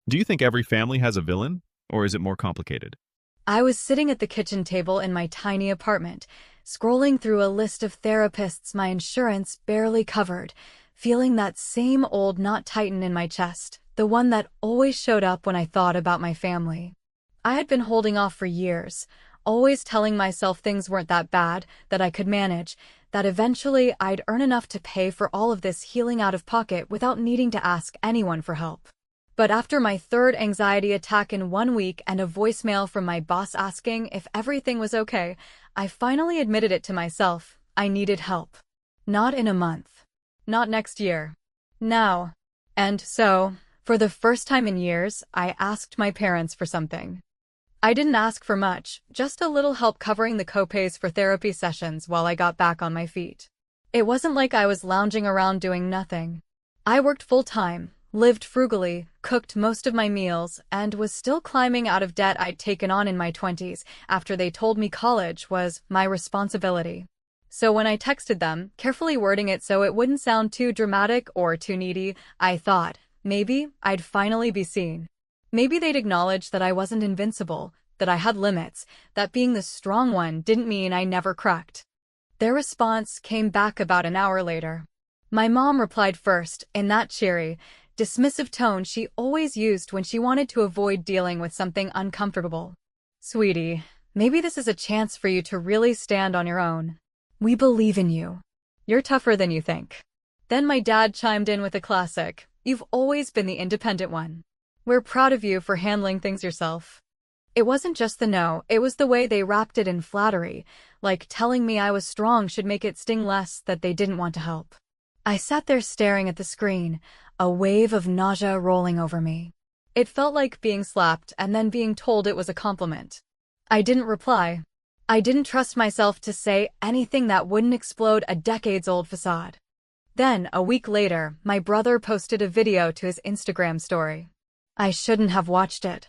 Do you think every family has a villain, or is it more complicated? I was sitting at the kitchen table in my tiny apartment, scrolling through a list of therapists my insurance barely covered, feeling that same old knot tighten in my chest, the one that always showed up when I thought about my family. I had been holding off for years, always telling myself things weren't that bad, that I could manage, that eventually I'd earn enough to pay for all of this healing out of pocket without needing to ask anyone for help. But after my third anxiety attack in 1 week and a voicemail from my boss asking if everything was okay, I finally admitted it to myself. I needed help. Not in a month. Not next year. Now. And so, for the first time in years, I asked my parents for something. I didn't ask for much, just a little help covering the copays for therapy sessions while I got back on my feet. It wasn't like I was lounging around doing nothing. I worked full-time, lived frugally, cooked most of my meals, and was still climbing out of debt I'd taken on in my 20s after they told me college was my responsibility. So when I texted them, carefully wording it so it wouldn't sound too dramatic or too needy, I thought, maybe I'd finally be seen. Maybe they'd acknowledge that I wasn't invincible, that I had limits, that being the strong one didn't mean I never cracked. Their response came back about an hour later. My mom replied first, in that cheery, dismissive tone she always used when she wanted to avoid dealing with something uncomfortable. Sweetie, maybe this is a chance for you to really stand on your own. We believe in you. You're tougher than you think. Then my dad chimed in with a classic, you've always been the independent one. We're proud of you for handling things yourself. It wasn't just the no, it was the way they wrapped it in flattery, like telling me I was strong should make it sting less that they didn't want to help. I sat there staring at the screen, a wave of nausea rolling over me. It felt like being slapped and then being told it was a compliment. I didn't reply. I didn't trust myself to say anything that wouldn't explode a decades-old facade. Then, a week later, my brother posted a video to his Instagram story. I shouldn't have watched it.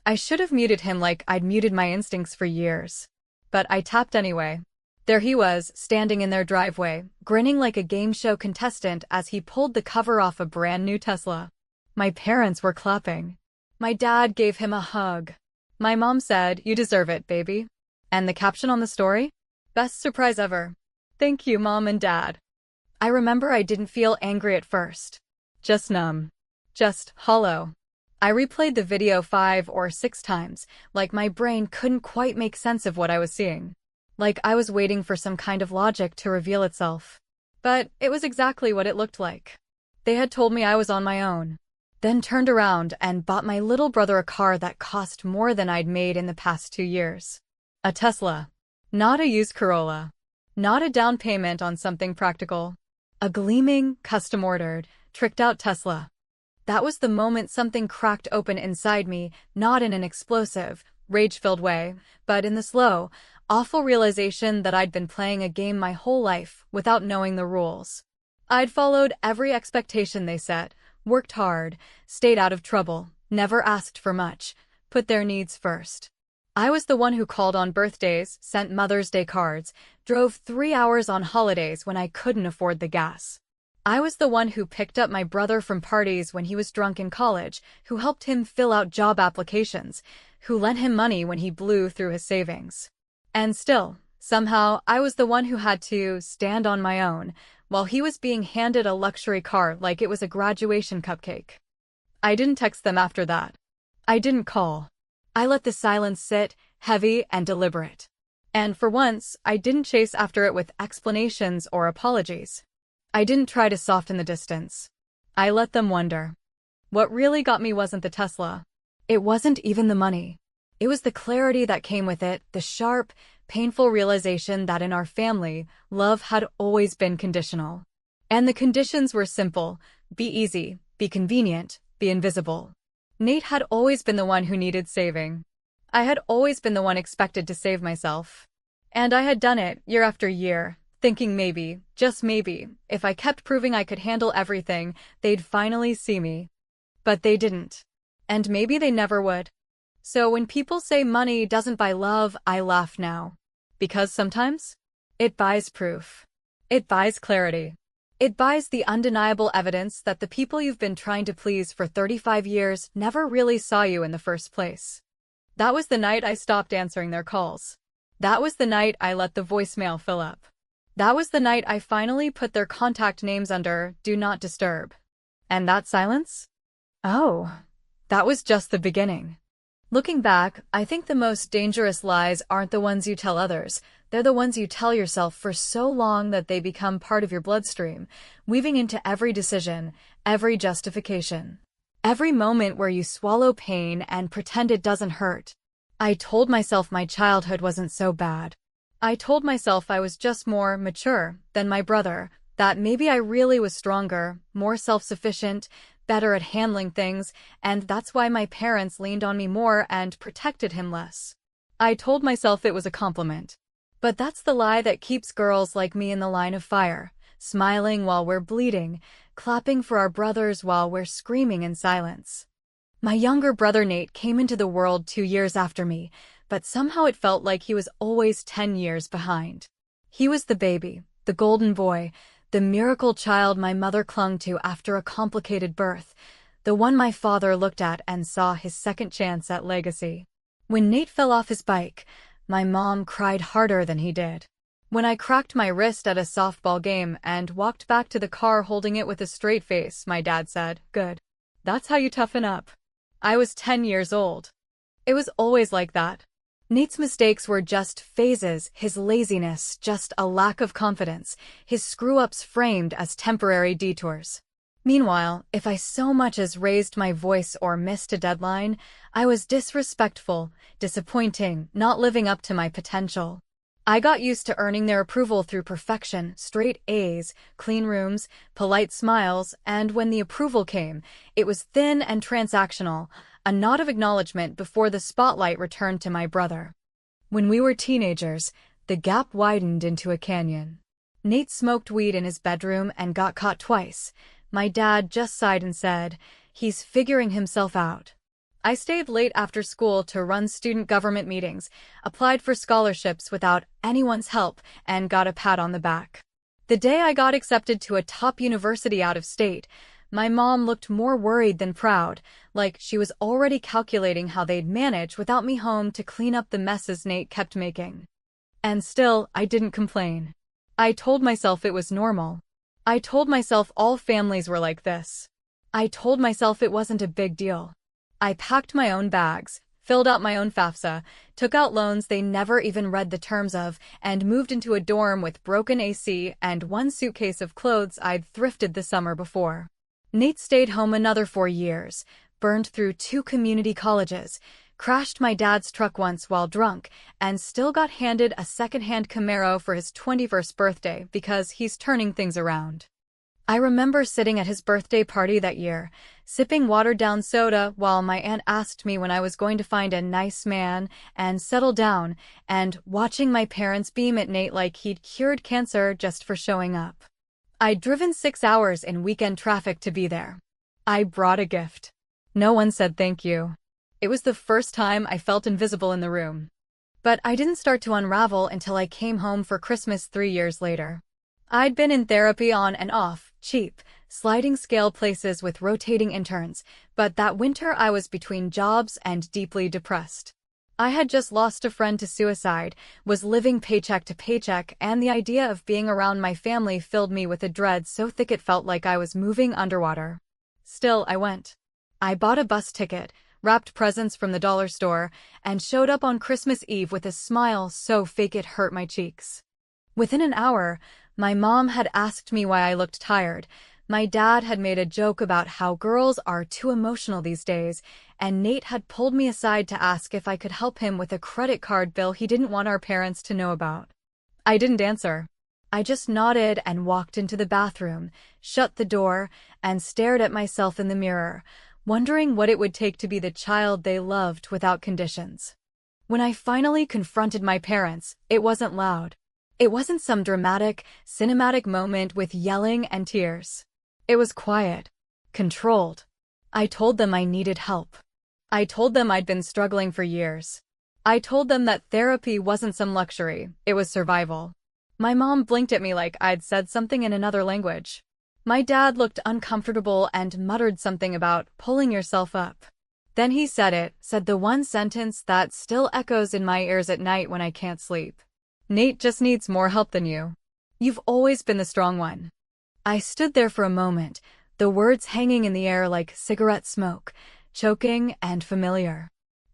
I should have muted him like I'd muted my instincts for years. But I tapped anyway. There he was, standing in their driveway, grinning like a game show contestant as he pulled the cover off a brand new Tesla. My parents were clapping. My dad gave him a hug. My mom said, "You deserve it, baby." And the caption on the story? Best surprise ever. Thank you, Mom and Dad. I remember I didn't feel angry at first. Just numb. Just hollow. I replayed the video 5 or 6 times, like my brain couldn't quite make sense of what I was seeing. Like I was waiting for some kind of logic to reveal itself. But it was exactly what it looked like. They had told me I was on my own. Then turned around and bought my little brother a car that cost more than I'd made in the past 2 years. A Tesla. Not a used Corolla. Not a down payment on something practical. A gleaming, custom-ordered, tricked-out Tesla. That was the moment something cracked open inside me, not in an explosive, rage-filled way, but in the slow, awful realization that I'd been playing a game my whole life without knowing the rules. I'd followed every expectation they set, worked hard, stayed out of trouble, never asked for much, put their needs first. I was the one who called on birthdays, sent Mother's Day cards, drove 3 hours on holidays when I couldn't afford the gas. I was the one who picked up my brother from parties when he was drunk in college, who helped him fill out job applications, who lent him money when he blew through his savings. And still, somehow, I was the one who had to stand on my own, while he was being handed a luxury car like it was a graduation cupcake. I didn't text them after that. I didn't call. I let the silence sit, heavy and deliberate. And for once, I didn't chase after it with explanations or apologies. I didn't try to soften the distance. I let them wonder. What really got me wasn't the Tesla. It wasn't even the money. It was the clarity that came with it, the sharp, painful realization that in our family, love had always been conditional. And the conditions were simple: be easy, be convenient, be invisible. Nate had always been the one who needed saving. I had always been the one expected to save myself. And I had done it, year after year, thinking maybe, just maybe, if I kept proving I could handle everything, they'd finally see me. But they didn't. And maybe they never would. So when people say money doesn't buy love, I laugh now. Because sometimes, it buys proof. It buys clarity. It buys the undeniable evidence that the people you've been trying to please for 35 years never really saw you in the first place. That was the night I stopped answering their calls. That was the night I let the voicemail fill up. That was the night I finally put their contact names under Do Not Disturb. And that silence? Oh, that was just the beginning. Looking back, I think the most dangerous lies aren't the ones you tell others. They're the ones you tell yourself for so long that they become part of your bloodstream, weaving into every decision, every justification. Every moment where you swallow pain and pretend it doesn't hurt. I told myself my childhood wasn't so bad. I told myself I was just more mature than my brother, that maybe I really was stronger, more self-sufficient, better at handling things, and that's why my parents leaned on me more and protected him less. I told myself it was a compliment. But that's the lie that keeps girls like me in the line of fire, smiling while we're bleeding, clapping for our brothers while we're screaming in silence. My younger brother Nate came into the world 2 years after me, but somehow it felt like he was always 10 years behind. He was the baby, the golden boy, the miracle child my mother clung to after a complicated birth, the one my father looked at and saw his second chance at legacy. When Nate fell off his bike, my mom cried harder than he did. When I cracked my wrist at a softball game and walked back to the car holding it with a straight face, my dad said, "Good. That's how you toughen up." I was 10 years old. It was always like that. Nate's mistakes were just phases, his laziness just a lack of confidence, his screw-ups framed as temporary detours. Meanwhile, if I so much as raised my voice or missed a deadline, I was disrespectful, disappointing, not living up to my potential. I got used to earning their approval through perfection, straight A's, clean rooms, polite smiles, and when the approval came, it was thin and transactional, a nod of acknowledgement before the spotlight returned to my brother. When we were teenagers, the gap widened into a canyon. Nate smoked weed in his bedroom and got caught twice. My dad just sighed and said, "He's figuring himself out." I stayed late after school to run student government meetings, applied for scholarships without anyone's help, and got a pat on the back. The day I got accepted to a top university out of state, my mom looked more worried than proud, like she was already calculating how they'd manage without me home to clean up the messes Nate kept making. And still, I didn't complain. I told myself it was normal. I told myself all families were like this. I told myself it wasn't a big deal. I packed my own bags, filled out my own FAFSA, took out loans they never even read the terms of, and moved into a dorm with broken AC and one suitcase of clothes I'd thrifted the summer before. Nate stayed home another 4 years, burned through 2 community colleges, crashed my dad's truck once while drunk, and still got handed a second-hand Camaro for his 21st birthday because he's turning things around. I remember sitting at his birthday party that year, sipping watered-down soda while my aunt asked me when I was going to find a nice man and settle down, and watching my parents beam at Nate like he'd cured cancer just for showing up. I'd driven 6 hours in weekend traffic to be there. I brought a gift. No one said thank you. It was the first time I felt invisible in the room. But I didn't start to unravel until I came home for Christmas 3 years later. I'd been in therapy on and off, cheap, sliding scale places with rotating interns, but that winter I was between jobs and deeply depressed. I had just lost a friend to suicide, was living paycheck to paycheck, and the idea of being around my family filled me with a dread so thick it felt like I was moving underwater. Still, I went. I bought a bus ticket, wrapped presents from the dollar store, and showed up on Christmas Eve with a smile so fake it hurt my cheeks. Within an hour, my mom had asked me why I looked tired. My dad had made a joke about how girls are too emotional these days, and Nate had pulled me aside to ask if I could help him with a credit card bill he didn't want our parents to know about. I didn't answer. I just nodded and walked into the bathroom, shut the door, and stared at myself in the mirror, wondering what it would take to be the child they loved without conditions. When I finally confronted my parents, it wasn't loud. It wasn't some dramatic, cinematic moment with yelling and tears. It was quiet, controlled. I told them I needed help. I told them I'd been struggling for years. I told them that therapy wasn't some luxury, it was survival. My mom blinked at me like I'd said something in another language. My dad looked uncomfortable and muttered something about pulling yourself up. Then he said the one sentence that still echoes in my ears at night when I can't sleep. Nate just needs more help than you. You've always been the strong one. I stood there for a moment, the words hanging in the air like cigarette smoke, choking and familiar.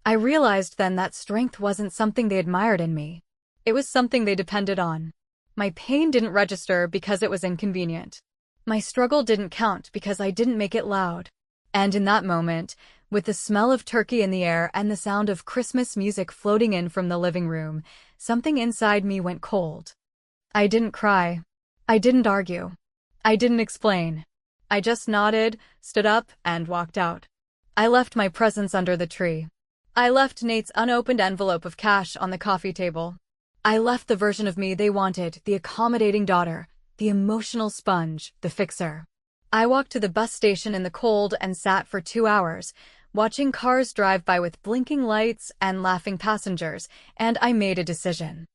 I realized then that strength wasn't something they admired in me. It was something they depended on. My pain didn't register because it was inconvenient. My struggle didn't count because I didn't make it loud. And in that moment, with the smell of turkey in the air and the sound of Christmas music floating in from the living room, something inside me went cold. I didn't cry. I didn't argue. I didn't explain. I just nodded, stood up, and walked out. I left my presents under the tree. I left Nate's unopened envelope of cash on the coffee table. I left the version of me they wanted, the accommodating daughter, the emotional sponge, the fixer. I walked to the bus station in the cold and sat for 2 hours, watching cars drive by with blinking lights and laughing passengers, and I made a decision.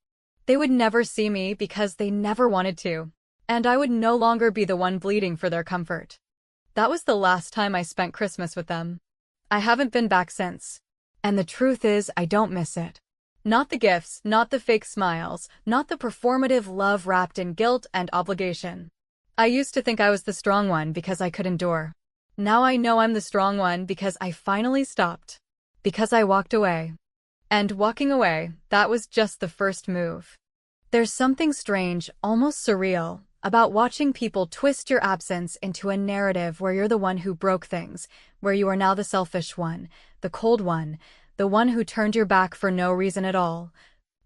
They would never see me because they never wanted to, and I would no longer be the one bleeding for their comfort. That was the last time I spent Christmas with them. I haven't been back since. And the truth is, I don't miss it. Not the gifts, not the fake smiles, not the performative love wrapped in guilt and obligation. I used to think I was the strong one because I could endure. Now I know I'm the strong one because I finally stopped. Because I walked away. And walking away, that was just the first move. There's something strange, almost surreal, about watching people twist your absence into a narrative where you're the one who broke things, where you are now the selfish one, the cold one, the one who turned your back for no reason at all.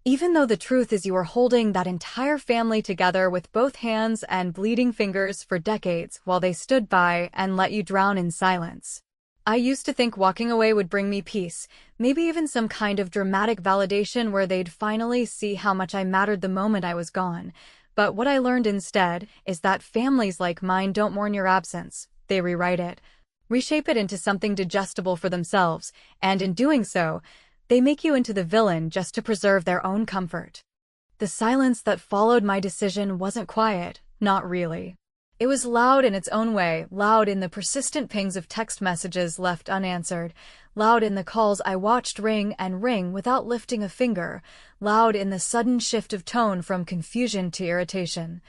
Even though the truth is you were holding that entire family together with both hands and bleeding fingers for decades while they stood by and let you drown in silence. I used to think walking away would bring me peace, maybe even some kind of dramatic validation where they'd finally see how much I mattered the moment I was gone. But what I learned instead is that families like mine don't mourn your absence. They rewrite it, reshape it into something digestible for themselves, and in doing so, they make you into the villain just to preserve their own comfort. The silence that followed my decision wasn't quiet, not really. It was loud in its own way, loud in the persistent pings of text messages left unanswered, loud in the calls I watched ring and ring without lifting a finger, loud in the sudden shift of tone from confusion to irritation,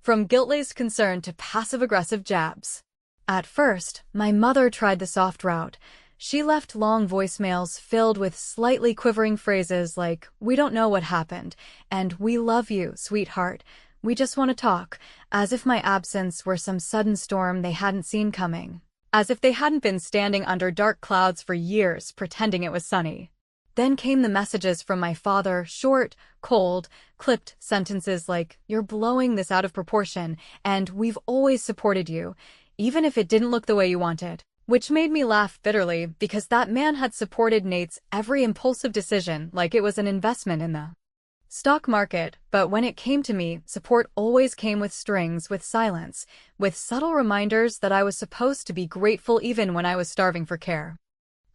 from guilt-laced concern to passive-aggressive jabs. At first, my mother tried the soft route. She left long voicemails filled with slightly quivering phrases like, "We don't know what happened," and "We love you, sweetheart. We just want to talk," as if my absence were some sudden storm they hadn't seen coming. As if they hadn't been standing under dark clouds for years pretending it was sunny. Then came the messages from my father, short, cold, clipped sentences like, "You're blowing this out of proportion," and "We've always supported you, even if it didn't look the way you wanted." Which made me laugh bitterly because that man had supported Nate's every impulsive decision like it was an investment in the stock market, but when it came to me, support always came with strings, with silence, with subtle reminders that I was supposed to be grateful even when I was starving for care.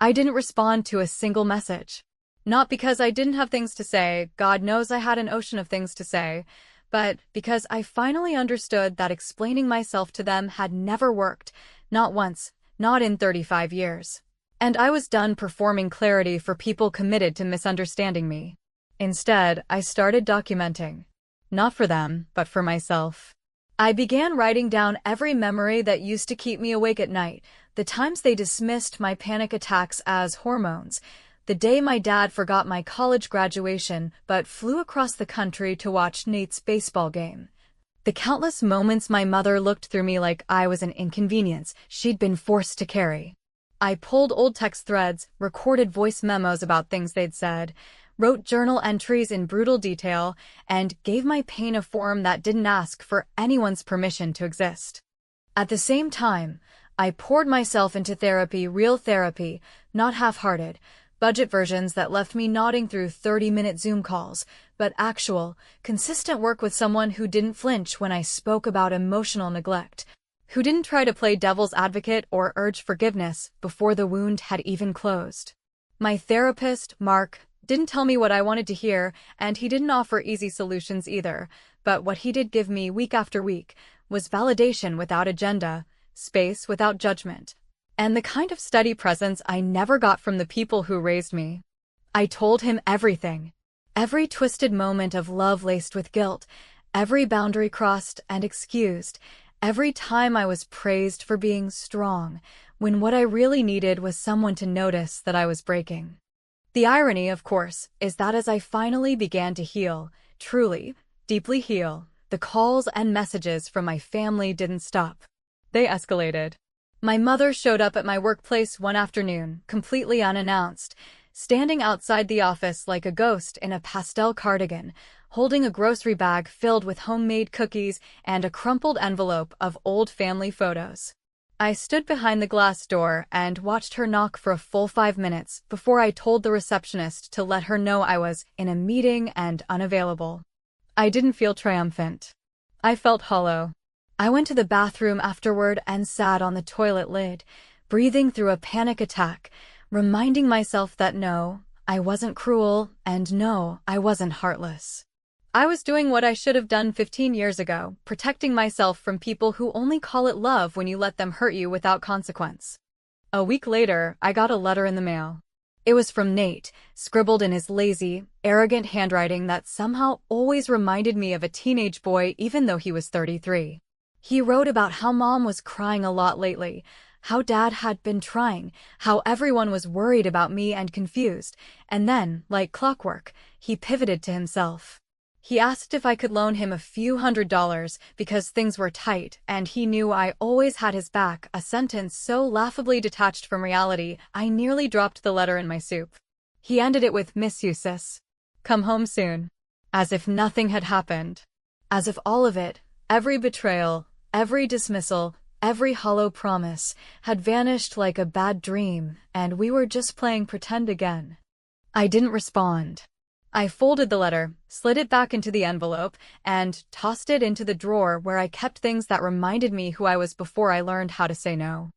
I didn't respond to a single message. Not because I didn't have things to say, God knows I had an ocean of things to say, but because I finally understood that explaining myself to them had never worked, not once, not in 35 years. And I was done performing clarity for people committed to misunderstanding me. Instead, I started documenting. Not for them, but for myself. I began writing down every memory that used to keep me awake at night, the times they dismissed my panic attacks as hormones, the day my dad forgot my college graduation but flew across the country to watch Nate's baseball game. The countless moments my mother looked through me like I was an inconvenience she'd been forced to carry. I pulled old text threads, recorded voice memos about things they'd said, wrote journal entries in brutal detail, and gave my pain a form that didn't ask for anyone's permission to exist. At the same time, I poured myself into therapy, real therapy, not half-hearted, budget versions that left me nodding through 30-minute Zoom calls, but actual, consistent work with someone who didn't flinch when I spoke about emotional neglect, who didn't try to play devil's advocate or urge forgiveness before the wound had even closed. My therapist, Mark, didn't tell me what I wanted to hear, and he didn't offer easy solutions either, but what he did give me week after week was validation without agenda, space without judgment, and the kind of steady presence I never got from the people who raised me. I told him everything. Every twisted moment of love laced with guilt, every boundary crossed and excused, every time I was praised for being strong, when what I really needed was someone to notice that I was breaking. The irony, of course, is that as I finally began to heal, truly, deeply heal, the calls and messages from my family didn't stop. They escalated. My mother showed up at my workplace one afternoon, completely unannounced, standing outside the office like a ghost in a pastel cardigan, holding a grocery bag filled with homemade cookies and a crumpled envelope of old family photos. I stood behind the glass door and watched her knock for a full 5 minutes before I told the receptionist to let her know I was in a meeting and unavailable. I didn't feel triumphant. I felt hollow. I went to the bathroom afterward and sat on the toilet lid, breathing through a panic attack, reminding myself that no, I wasn't cruel, and no, I wasn't heartless. I was doing what I should have done 15 years ago, protecting myself from people who only call it love when you let them hurt you without consequence. A week later, I got a letter in the mail. It was from Nate, scribbled in his lazy, arrogant handwriting that somehow always reminded me of a teenage boy even though he was 33. He wrote about how Mom was crying a lot lately, how Dad had been trying, how everyone was worried about me and confused, and then, like clockwork, he pivoted to himself. He asked if I could loan him a few $100s because things were tight and he knew I always had his back, a sentence so laughably detached from reality I nearly dropped the letter in my soup. He ended it with "Miss you, sis. Come home soon." As if nothing had happened. As if all of it, every betrayal, every dismissal, every hollow promise, had vanished like a bad dream and we were just playing pretend again. I didn't respond. I folded the letter, slid it back into the envelope, and tossed it into the drawer where I kept things that reminded me who I was before I learned how to say no.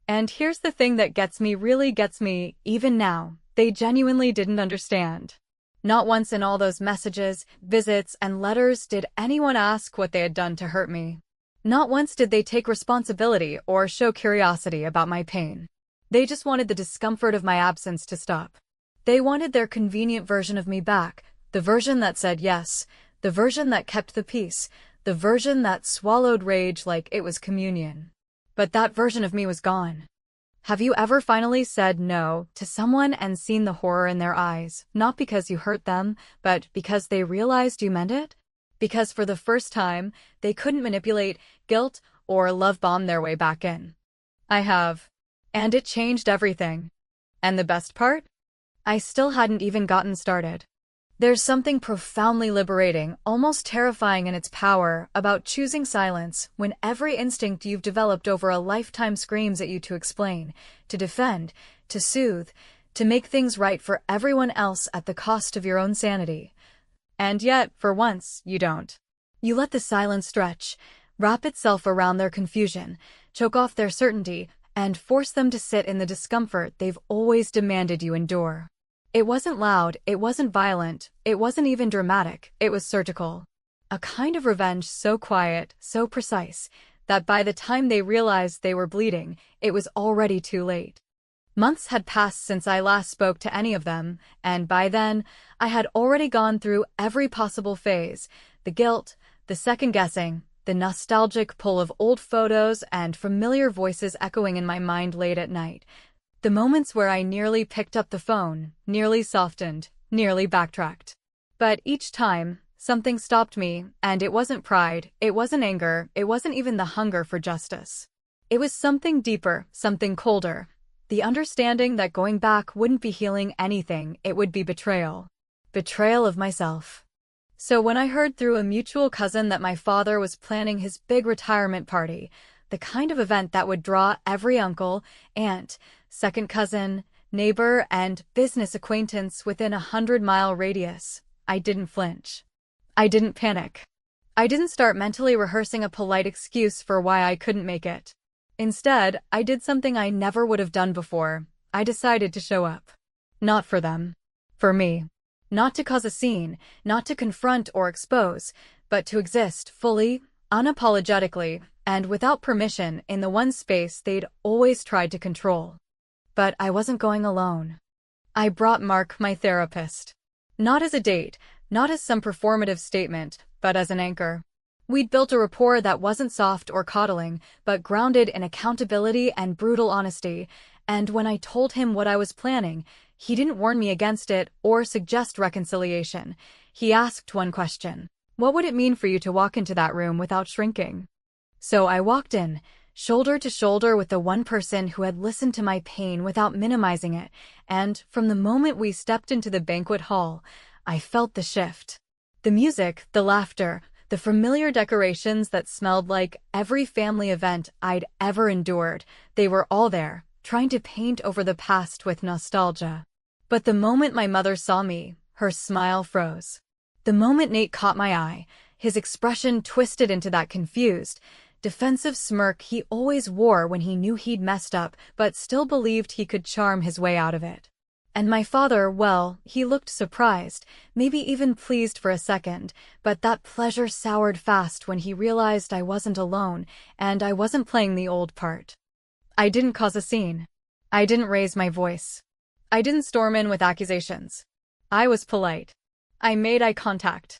And here's the thing that really gets me, even now, they genuinely didn't understand. Not once in all those messages, visits, and letters did anyone ask what they had done to hurt me. Not once did they take responsibility or show curiosity about my pain. They just wanted the discomfort of my absence to stop. They wanted their convenient version of me back, the version that said yes, the version that kept the peace, the version that swallowed rage like it was communion. But that version of me was gone. Have you ever finally said no to someone and seen the horror in their eyes, not because you hurt them, but because they realized you meant it? Because for the first time, they couldn't manipulate, guilt, or love bomb their way back in. I have. And it changed everything. And the best part? I still hadn't even gotten started. There's something profoundly liberating, almost terrifying in its power, about choosing silence when every instinct you've developed over a lifetime screams at you to explain, to defend, to soothe, to make things right for everyone else at the cost of your own sanity. And yet, for once, you don't. You let the silence stretch, wrap itself around their confusion, choke off their certainty, and force them to sit in the discomfort they've always demanded you endure. It wasn't loud, it wasn't violent, it wasn't even dramatic, it was surgical. A kind of revenge so quiet, so precise, that by the time they realized they were bleeding, it was already too late. Months had passed since I last spoke to any of them, and by then, I had already gone through every possible phase, the guilt, the second-guessing, the nostalgic pull of old photos and familiar voices echoing in my mind late at night. The moments where I nearly picked up the phone, nearly softened, nearly backtracked. But each time, something stopped me, and it wasn't pride, it wasn't anger, it wasn't even the hunger for justice. It was something deeper, something colder. The understanding that going back wouldn't be healing anything, it would be betrayal. Betrayal of myself. So when I heard through a mutual cousin that my father was planning his big retirement party, the kind of event that would draw every uncle, aunt, second cousin, neighbor, and business acquaintance within a 100-mile radius, I didn't flinch. I didn't panic. I didn't start mentally rehearsing a polite excuse for why I couldn't make it. Instead, I did something I never would have done before. I decided to show up. Not for them. For me. Not to cause a scene, not to confront or expose, but to exist fully, unapologetically, and without permission in the one space they'd always tried to control. But I wasn't going alone. I brought Mark, my therapist. Not as a date, not as some performative statement, but as an anchor. We'd built a rapport that wasn't soft or coddling, but grounded in accountability and brutal honesty, and when I told him what I was planning, he didn't warn me against it or suggest reconciliation. He asked one question. What would it mean for you to walk into that room without shrinking? So I walked in, shoulder to shoulder with the one person who had listened to my pain without minimizing it, and from the moment we stepped into the banquet hall, I felt the shift. The music, the laughter, the familiar decorations that smelled like every family event I'd ever endured, they were all there, trying to paint over the past with nostalgia. But the moment my mother saw me, her smile froze. The moment Nate caught my eye, his expression twisted into that confused, defensive smirk he always wore when he knew he'd messed up but still believed he could charm his way out of it. And my father, well, he looked surprised, maybe even pleased for a second, but that pleasure soured fast when he realized I wasn't alone, and I wasn't playing the old part. I didn't cause a scene. I didn't raise my voice. I didn't storm in with accusations. I was polite. I made eye contact.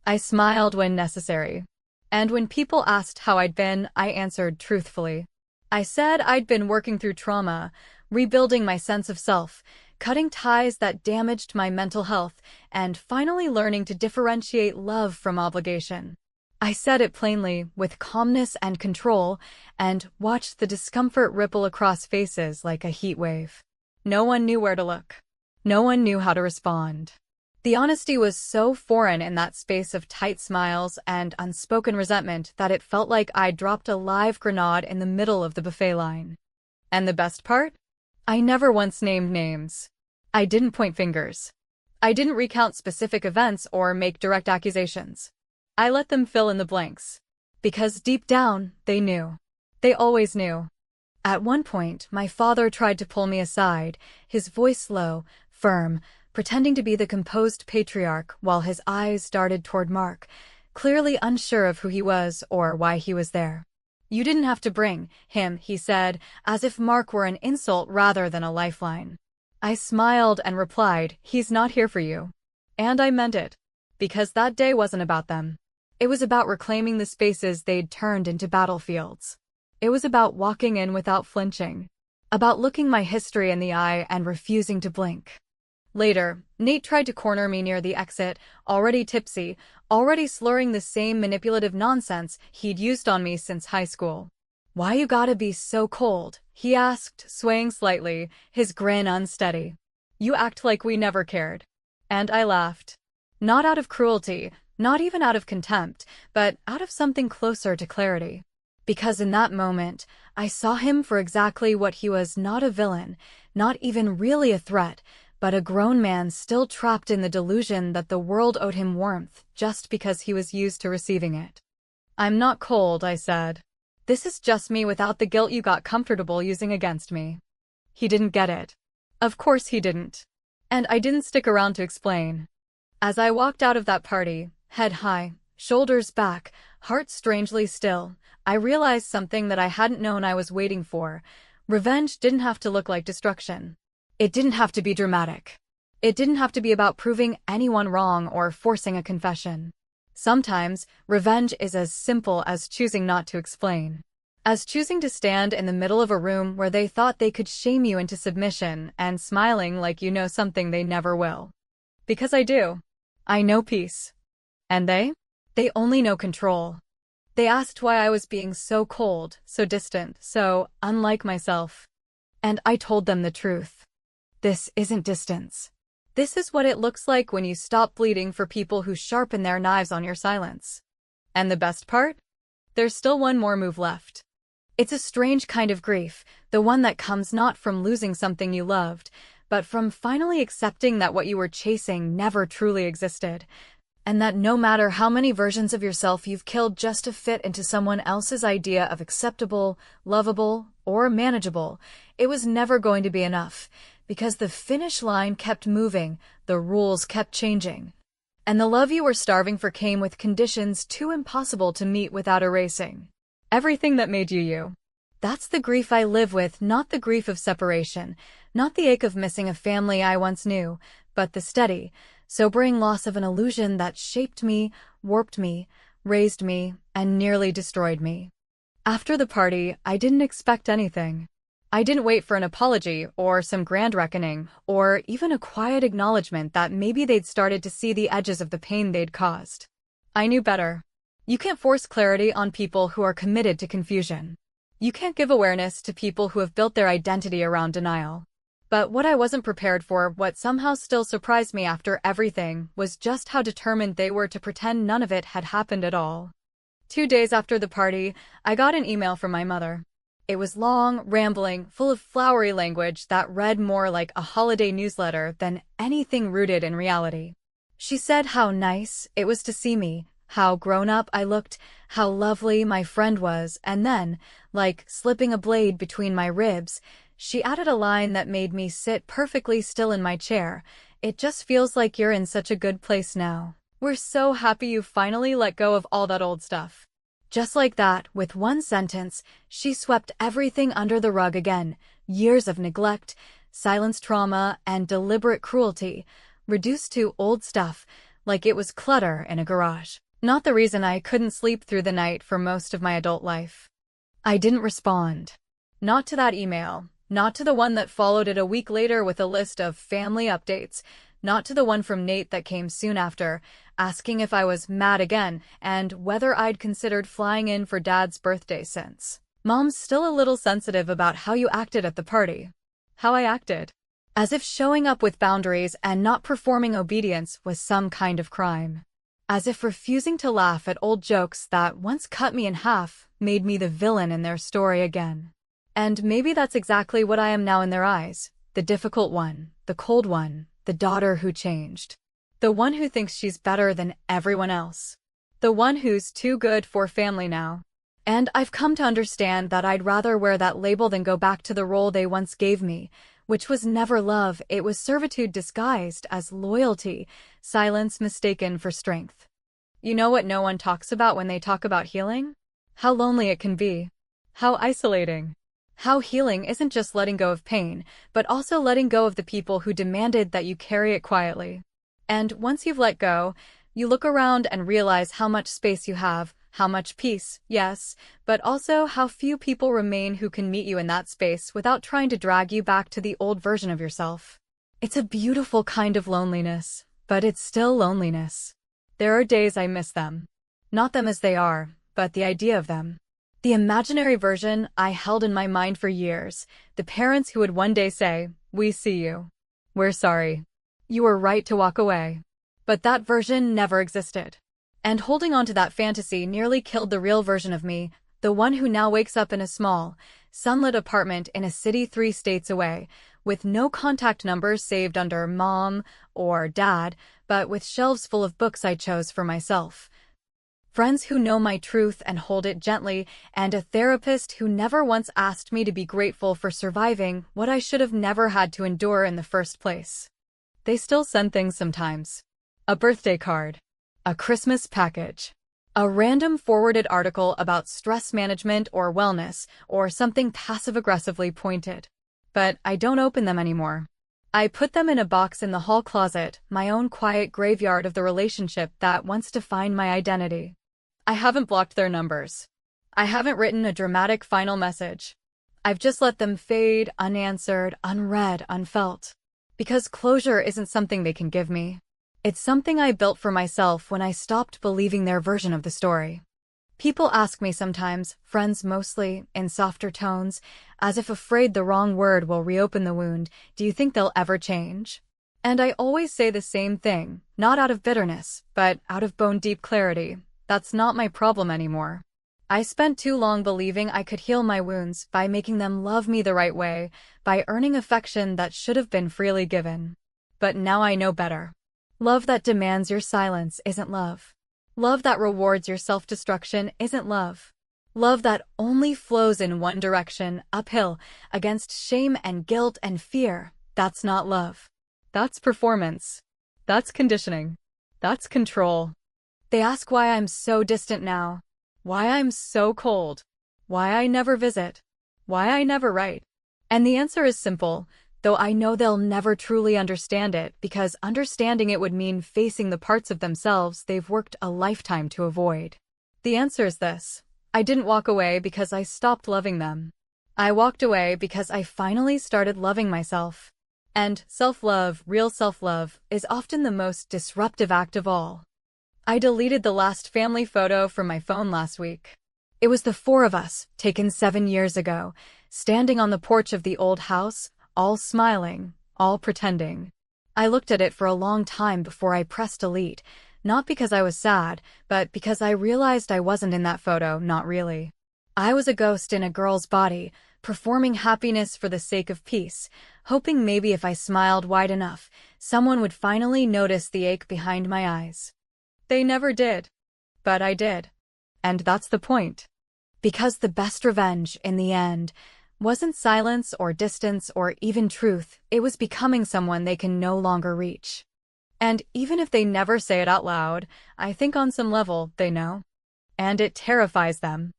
I smiled when necessary. And when people asked how I'd been, I answered truthfully. I said I'd been working through trauma, rebuilding my sense of self, cutting ties that damaged my mental health, and finally learning to differentiate love from obligation. I said it plainly, with calmness and control, and watched the discomfort ripple across faces like a heat wave. No one knew where to look. No one knew how to respond. The honesty was so foreign in that space of tight smiles and unspoken resentment that it felt like I'd dropped a live grenade in the middle of the buffet line. And the best part? I never once named names. I didn't point fingers. I didn't recount specific events or make direct accusations. I let them fill in the blanks. Because deep down, they knew. They always knew. At one point, my father tried to pull me aside, his voice low, firm, pretending to be the composed patriarch while his eyes darted toward Mark, clearly unsure of who he was or why he was there. You didn't have to bring him, he said, as if Mark were an insult rather than a lifeline. I smiled and replied, he's not here for you. And I meant it. Because that day wasn't about them. It was about reclaiming the spaces they'd turned into battlefields. It was about walking in without flinching. About looking my history in the eye and refusing to blink. Later, Nate tried to corner me near the exit, already tipsy, already slurring the same manipulative nonsense he'd used on me since high school. Why you gotta be so cold? He asked, swaying slightly, his grin unsteady. You act like we never cared. And I laughed. Not out of cruelty, not even out of contempt, but out of something closer to clarity. Because in that moment, I saw him for exactly what he was, not a villain, not even really a threat, but a grown man still trapped in the delusion that the world owed him warmth just because he was used to receiving it. I'm not cold, I said. This is just me without the guilt you got comfortable using against me. He didn't get it. Of course he didn't. And I didn't stick around to explain. As I walked out of that party, head high, shoulders back, heart strangely still, I realized something that I hadn't known I was waiting for. Revenge didn't have to look like destruction. It didn't have to be dramatic. It didn't have to be about proving anyone wrong or forcing a confession. Sometimes, revenge is as simple as choosing not to explain. As choosing to stand in the middle of a room where they thought they could shame you into submission and smiling like you know something they never will. Because I do. I know peace. And they? They only know control. They asked why I was being so cold, so distant, so unlike myself. And I told them the truth. This isn't distance. This is what it looks like when you stop bleeding for people who sharpen their knives on your silence. And the best part? There's still one more move left. It's a strange kind of grief, the one that comes not from losing something you loved, but from finally accepting that what you were chasing never truly existed, and that no matter how many versions of yourself you've killed just to fit into someone else's idea of acceptable, lovable, or manageable, it was never going to be enough, because the finish line kept moving, the rules kept changing. And the love you were starving for came with conditions too impossible to meet without erasing everything that made you you. That's the grief I live with, not the grief of separation, not the ache of missing a family I once knew, but the steady, sobering loss of an illusion that shaped me, warped me, raised me, and nearly destroyed me. After the party, I didn't expect anything. I didn't wait for an apology, or some grand reckoning, or even a quiet acknowledgement that maybe they'd started to see the edges of the pain they'd caused. I knew better. You can't force clarity on people who are committed to confusion. You can't give awareness to people who have built their identity around denial. But what I wasn't prepared for, what somehow still surprised me after everything, was just how determined they were to pretend none of it had happened at all. 2 days after the party, I got an email from my mother. It was long, rambling, full of flowery language that read more like a holiday newsletter than anything rooted in reality. She said how nice it was to see me, how grown up I looked, how lovely my friend was, and then, like slipping a blade between my ribs, she added a line that made me sit perfectly still in my chair. It just feels like you're in such a good place now. We're so happy you finally let go of all that old stuff. Just like that, with one sentence, she swept everything under the rug again. Years of neglect, silence trauma, and deliberate cruelty, reduced to old stuff, like it was clutter in a garage. Not the reason I couldn't sleep through the night for most of my adult life. I didn't respond. Not to that email, not to the one that followed it a week later with a list of family updates, not to the one from Nate that came soon after, asking if I was mad again and whether I'd considered flying in for Dad's birthday since. Mom's still a little sensitive about how you acted at the party. How I acted. As if showing up with boundaries and not performing obedience was some kind of crime. As if refusing to laugh at old jokes that once cut me in half made me the villain in their story again. And maybe that's exactly what I am now in their eyes. The difficult one, the cold one, the daughter who changed. The one who thinks she's better than everyone else. The one who's too good for family now. And I've come to understand that I'd rather wear that label than go back to the role they once gave me, which was never love. It was servitude disguised as loyalty, silence mistaken for strength. You know what no one talks about when they talk about healing? How lonely it can be. How isolating. How healing isn't just letting go of pain, but also letting go of the people who demanded that you carry it quietly. And once you've let go, you look around and realize how much space you have, how much peace, yes, but also how few people remain who can meet you in that space without trying to drag you back to the old version of yourself. It's a beautiful kind of loneliness, but it's still loneliness. There are days I miss them. Not them as they are, but the idea of them. The imaginary version I held in my mind for years, the parents who would one day say, "We see you. We're sorry. You were right to walk away." But that version never existed. And holding on to that fantasy nearly killed the real version of me, the one who now wakes up in a small, sunlit apartment in a city 3 states away, with no contact numbers saved under Mom or Dad, but with shelves full of books I chose for myself. Friends who know my truth and hold it gently, and a therapist who never once asked me to be grateful for surviving what I should have never had to endure in the first place. They still send things sometimes. A birthday card. A Christmas package. A random forwarded article about stress management or wellness, or something passive-aggressively pointed. But I don't open them anymore. I put them in a box in the hall closet, my own quiet graveyard of the relationship that once defined my identity. I haven't blocked their numbers. I haven't written a dramatic final message. I've just let them fade, unanswered, unread, unfelt. Because closure isn't something they can give me. It's something I built for myself when I stopped believing their version of the story. People ask me sometimes, friends mostly, in softer tones, as if afraid the wrong word will reopen the wound, "Do you think they'll ever change?" And I always say the same thing, not out of bitterness, but out of bone-deep clarity. That's not my problem anymore. I spent too long believing I could heal my wounds by making them love me the right way, by earning affection that should have been freely given. But now I know better. Love that demands your silence isn't love. Love that rewards your self-destruction isn't love. Love that only flows in one direction, uphill, against shame and guilt and fear, that's not love. That's performance. That's conditioning. That's control. They ask why I'm so distant now, why I'm so cold, why I never visit, why I never write. And the answer is simple, though I know they'll never truly understand it because understanding it would mean facing the parts of themselves they've worked a lifetime to avoid. The answer is this. I didn't walk away because I stopped loving them. I walked away because I finally started loving myself. And self-love, real self-love, is often the most disruptive act of all. I deleted the last family photo from my phone last week. It was the four of us, taken 7 years ago, standing on the porch of the old house, all smiling, all pretending. I looked at it for a long time before I pressed delete, not because I was sad, but because I realized I wasn't in that photo, not really. I was a ghost in a girl's body, performing happiness for the sake of peace, hoping maybe if I smiled wide enough, someone would finally notice the ache behind my eyes. They never did. But I did. And that's the point. Because the best revenge, in the end, wasn't silence or distance or even truth, it was becoming someone they can no longer reach. And even if they never say it out loud, I think on some level they know. And it terrifies them.